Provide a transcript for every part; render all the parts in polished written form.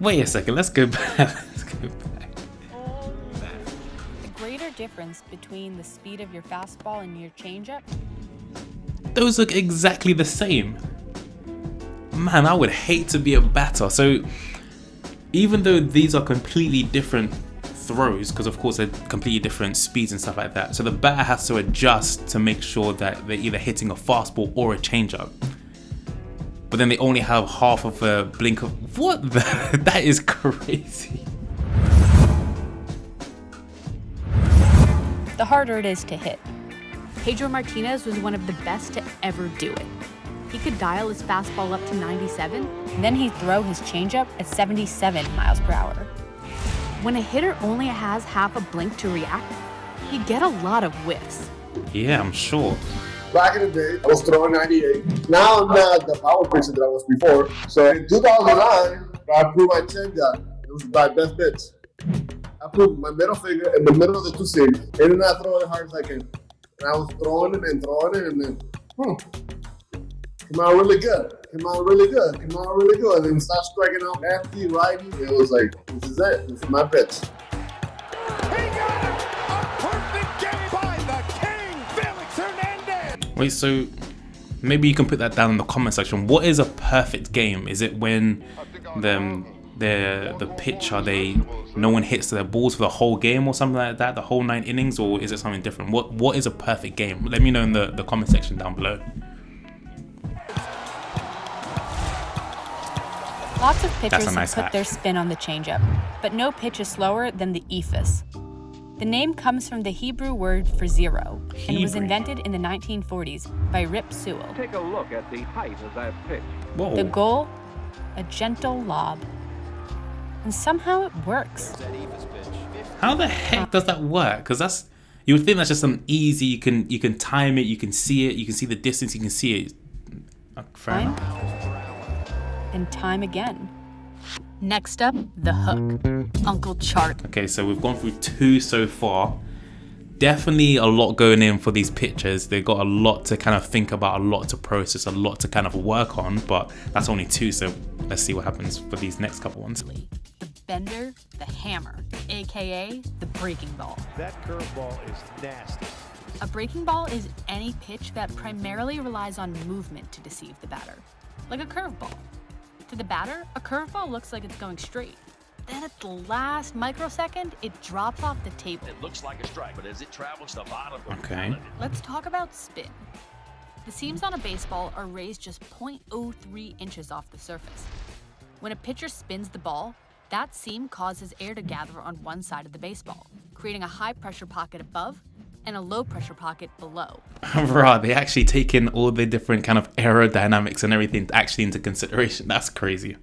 Wait a second, let's go back. Let's go back. The greater difference between the speed of your fastball and your changeup. Those look exactly the same. Man, I would hate to be a batter. So even though these are completely different throws, because of course they're completely different speeds and stuff like that, so the batter has to adjust to make sure that they're either hitting a fastball or a changeup. But then they only have half of a blink of what? That is crazy. The harder it is to hit. Pedro Martinez was one of the best to ever do it. He could dial his fastball up to 97, and then he'd throw his changeup at 77 miles per hour. When a hitter only has half a blink to react, he'd get a lot of whiffs. Yeah, I'm sure. Back in the day, I was throwing 98. Now I'm not the power pitcher that I was before. So in 2009, I proved my changeup. It was my best pitch. I put my middle finger in the middle of the two seams, and then I throw it as hard as I can. And I was throwing it, and then, come out really good. And then start striking out lefty, righty. It was like, this is it. This is my pitch. He got it! A perfect game by the King, Felix Hernandez! Wait, so maybe you can put that down in the comment section. What is a perfect game? Is it when the pitcher, no one hits their balls for the whole game or something like that, the whole 9 innings, or is it something different? What is a perfect game? Let me know in the comment section down below. Lots of pitchers nice have put hack. their spin on the changeup, but no pitch is slower than the ephus. The name comes from the Hebrew word for zero and was invented in the 1940s by Rip Sewell. Take a look at the height of that pitch. Whoa. The goal, a gentle lob. And somehow it works. How the heck does that work? Because you would think that's just some easy. You can time it. You can see it. You can see the distance. You can see it. Fair enough. And time again. Next up, the hook. Uncle Chart. Okay, so we've gone through 2 so far. Definitely a lot going in for these pitchers. They've got a lot to kind of think about, a lot to process, a lot to kind of work on, but that's only 2, so let's see what happens for these next couple ones. The bender, the hammer, aka the breaking ball. That curveball is nasty. A breaking ball is any pitch that primarily relies on movement to deceive the batter, like a curveball. To the batter, a curveball looks like it's going straight. Then at the last microsecond, it drops off the table. It looks like a strike, but as it travels the bottom of Okay. Let's talk about spin. The seams on a baseball are raised just 0.03 inches off the surface. When a pitcher spins the ball, that seam causes air to gather on one side of the baseball, creating a high pressure pocket above and a low pressure pocket below. Right, they actually take in all the different kind of aerodynamics and everything actually into consideration. That's crazy.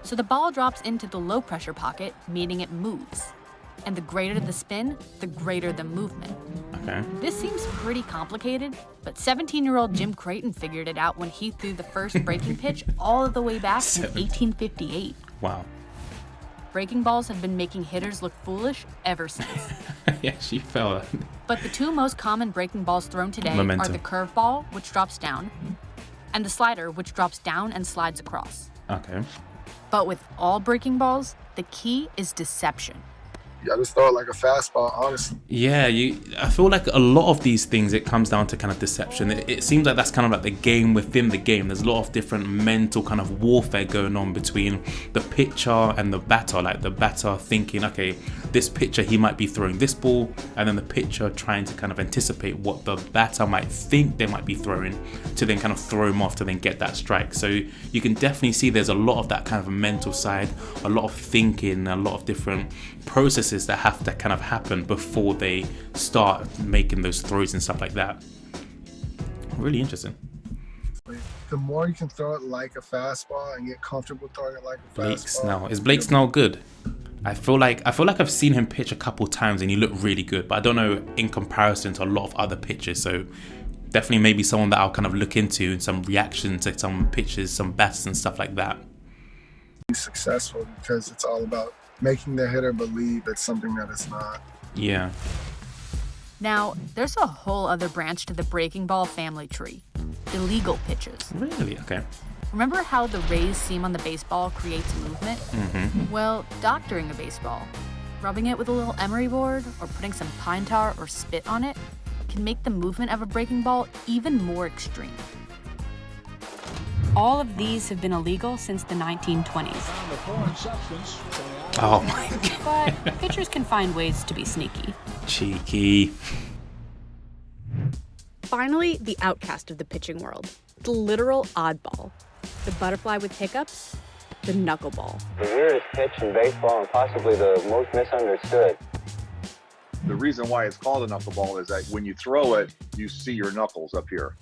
So the ball drops into the low pressure pocket, meaning it moves. And the greater the spin, the greater the movement. Okay. This seems pretty complicated, but 17-year-old Jim Creighton figured it out when he threw the first breaking pitch all the way back in 1858. Wow. Breaking balls have been making hitters look foolish ever since. Yeah, she fell. But the 2 most common breaking balls thrown today Momentum. are the curveball, which drops down, and the slider, which drops down and slides across. Okay. But with all breaking balls, the key is deception. I just throw it like a fastball, honestly. Yeah, I feel like a lot of these things, it comes down to kind of deception. It seems like that's kind of like the game within the game. There's a lot of different mental kind of warfare going on between the pitcher and the batter. Like the batter thinking, okay, this pitcher, he might be throwing this ball, and then the pitcher trying to kind of anticipate what the batter might think they might be throwing to then kind of throw him off to then get that strike. So you can definitely see there's a lot of that kind of mental side, a lot of thinking, a lot of different processes that have to kind of happen before they start making those throws and stuff like that. Really interesting. The more you can throw it like a fastball and get comfortable throwing it like a Blake fastball. Snell. Is Blake Snell good? I feel like I've seen him pitch a couple times and he looked really good, but I don't know in comparison to a lot of other pitchers. So definitely maybe someone that I'll kind of look into and some reaction to some pitches, some bats and stuff like that. He's successful because it's all about making the hitter believe it's something that it's not. Yeah. Now, there's a whole other branch to the breaking ball family tree, illegal pitches. Really? Okay. Remember how the raised seam on the baseball creates movement? Well, doctoring a baseball, rubbing it with a little emery board or putting some pine tar or spit on it can make the movement of a breaking ball even more extreme. All of these have been illegal since the 1920s. Oh my God. But pitchers can find ways to be sneaky. Cheeky. Finally, the outcast of the pitching world, the literal oddball, the butterfly with hiccups, the knuckleball. The weirdest pitch in baseball and possibly the most misunderstood. The reason why it's called a knuckleball is that when you throw it, you see your knuckles up here.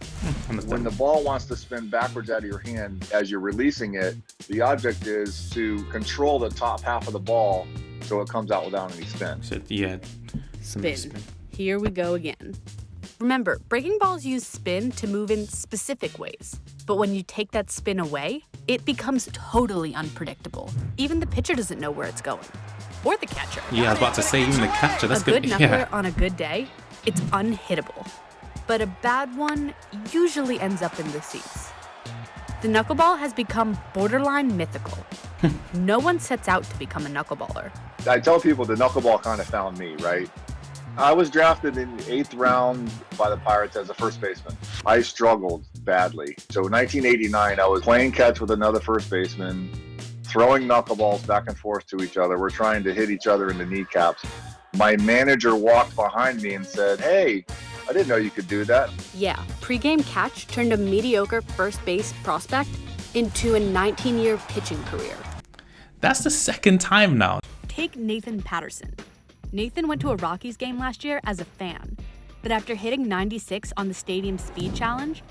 When the ball wants to spin backwards out of your hand as you're releasing it, the object is to control the top half of the ball so it comes out without any spin. So, yeah. Spin. Here we go again. Remember, breaking balls use spin to move in specific ways. But when you take that spin away, it becomes totally unpredictable. Even the pitcher doesn't know where it's going. Or the catcher. Yeah, I was about to say, even the catcher. That's a good good. knuckler on a good day, it's unhittable. But a bad one usually ends up in the seats. The knuckleball has become borderline mythical. No one sets out to become a knuckleballer. I tell people the knuckleball kind of found me, right? I was drafted in the 8th round by the Pirates as a first baseman. I struggled badly. So in 1989, I was playing catch with another first baseman, throwing knuckleballs back and forth to each other. We're trying to hit each other in the kneecaps. My manager walked behind me and said, "Hey, I didn't know you could do that." Yeah, pregame catch turned a mediocre first base prospect into a 19-year pitching career. That's the second time now. Take Nathan Patterson. Nathan went to a Rockies game last year as a fan, but after hitting 96 on the Stadium Speed Challenge,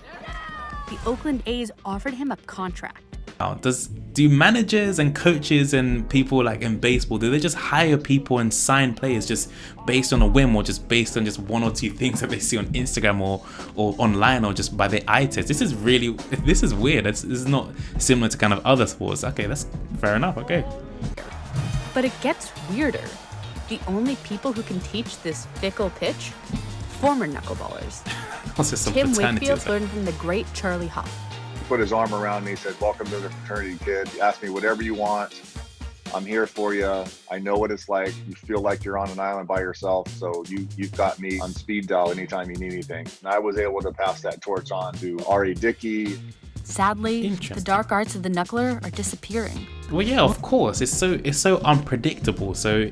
the Oakland A's offered him a contract. Do managers and coaches and people like in baseball, do they just hire people and sign players just based on a whim or just based on just one or two things that they see on Instagram or online or just by their eye test? This is weird. This is not similar to kind of other sports. Okay, that's fair enough. Okay. But it gets weirder. The only people who can teach this fickle pitch? Former knuckleballers. Tim Wakefield learned from the great Charlie Hough. He put his arm around me, said, "Welcome to the fraternity, kid. Ask me whatever you want. I'm here for you. I know what it's like. You feel like you're on an island by yourself, so you've got me on speed dial anytime you need anything." And I was able to pass that torch on to R.A. Dickey. Sadly, the dark arts of the knuckler are disappearing. Well, yeah, of course. It's so unpredictable. So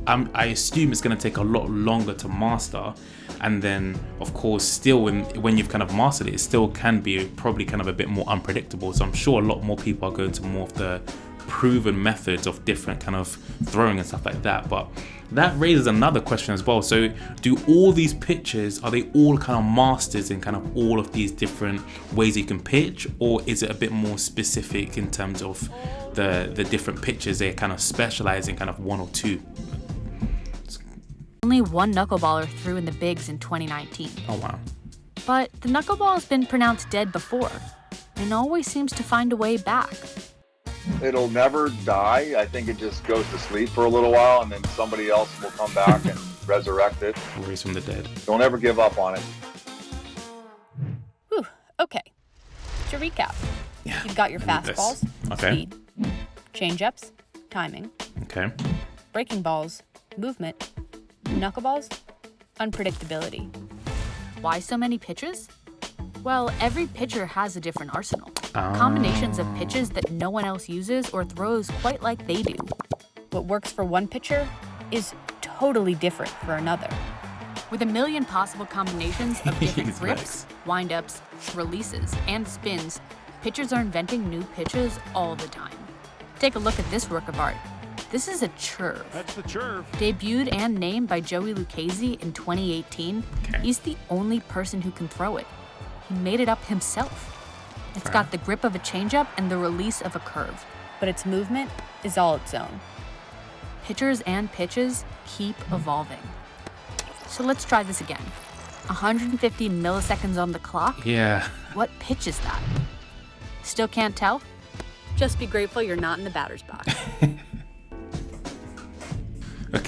I assume it's going to take a lot longer to master. And then, of course, still when you've kind of mastered it, it still can be probably kind of a bit more unpredictable. So I'm sure a lot more people are going to more of the proven methods of different kind of throwing and stuff like that. But that raises another question as well. So do all these pitchers, are they all kind of masters in kind of all of these different ways you can pitch, or is it a bit more specific in terms of the different pitchers? They kind of specialize in kind of one or two. Only one knuckleballer threw in the bigs in 2019. Oh wow. But the knuckleball has been pronounced dead before and always seems to find a way back. It'll never die. I think it just goes to sleep for a little while and then somebody else will come back and resurrect it. Raise from the dead. Don't ever give up on it. Whew, okay. To recap, you've got your fastballs, speed, change-ups, timing, breaking balls, movement, knuckleballs, unpredictability. Why so many pitches? Well, every pitcher has a different arsenal. Combinations of pitches that no one else uses or throws quite like they do. What works for one pitcher is totally different for another. With a million possible combinations of different grips, windups, releases, and spins, pitchers are inventing new pitches all the time. Take a look at this work of art. This is a churve. That's the churve. Debuted and named by Joey Lucchese in 2018, he's the only person who can throw it. He made it up himself. It's got the grip of a changeup and the release of a curve, but its movement is all its own. Pitchers and pitches keep evolving. So let's try this again. 150 milliseconds on the clock? Yeah. What pitch is that? Still can't tell? Just be grateful you're not in the batter's box.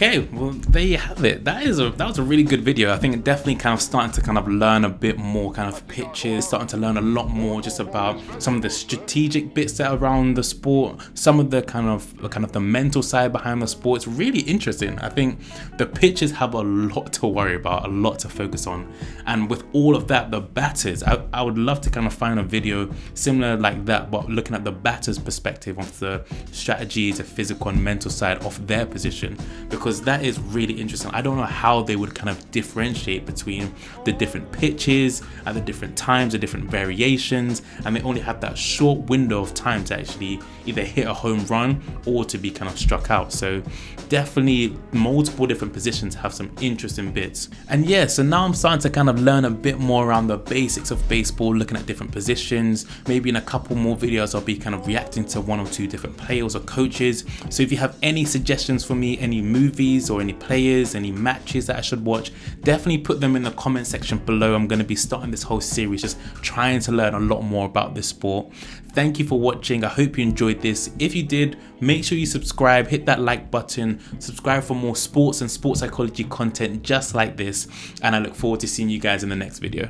Okay, well there you have it. That was a really good video. I think it definitely kind of starting to kind of learn a bit more kind of pitches, starting to learn a lot more just about some of the strategic bits that are around the sport, some of the kind of the mental side behind the sport. It's really interesting. I think the pitchers have a lot to worry about, a lot to focus on, and with all of that, the batters, I would love to kind of find a video similar like that, but looking at the batter's perspective of the strategies, the physical and mental side of their position, because that is really interesting. I don't know how they would kind of differentiate between the different pitches at the different times, the different variations, and they only have that short window of time to actually either hit a home run or to be kind of struck out. So definitely multiple different positions have some interesting bits. And yeah, so now I'm starting to kind of learn a bit more around the basics of baseball, looking at different positions. Maybe in a couple more videos I'll be kind of reacting to one or two different players or coaches. So if you have any suggestions for me, any movies or any players, any matches that I should watch, definitely put them in the comment section below. I'm going to be starting this whole series just trying to learn a lot more about this sport. Thank you for watching. I hope you enjoyed this. If you did, make sure you subscribe, hit that like button, subscribe for more sports and sports psychology content just like this, and I look forward to seeing you guys in the next video.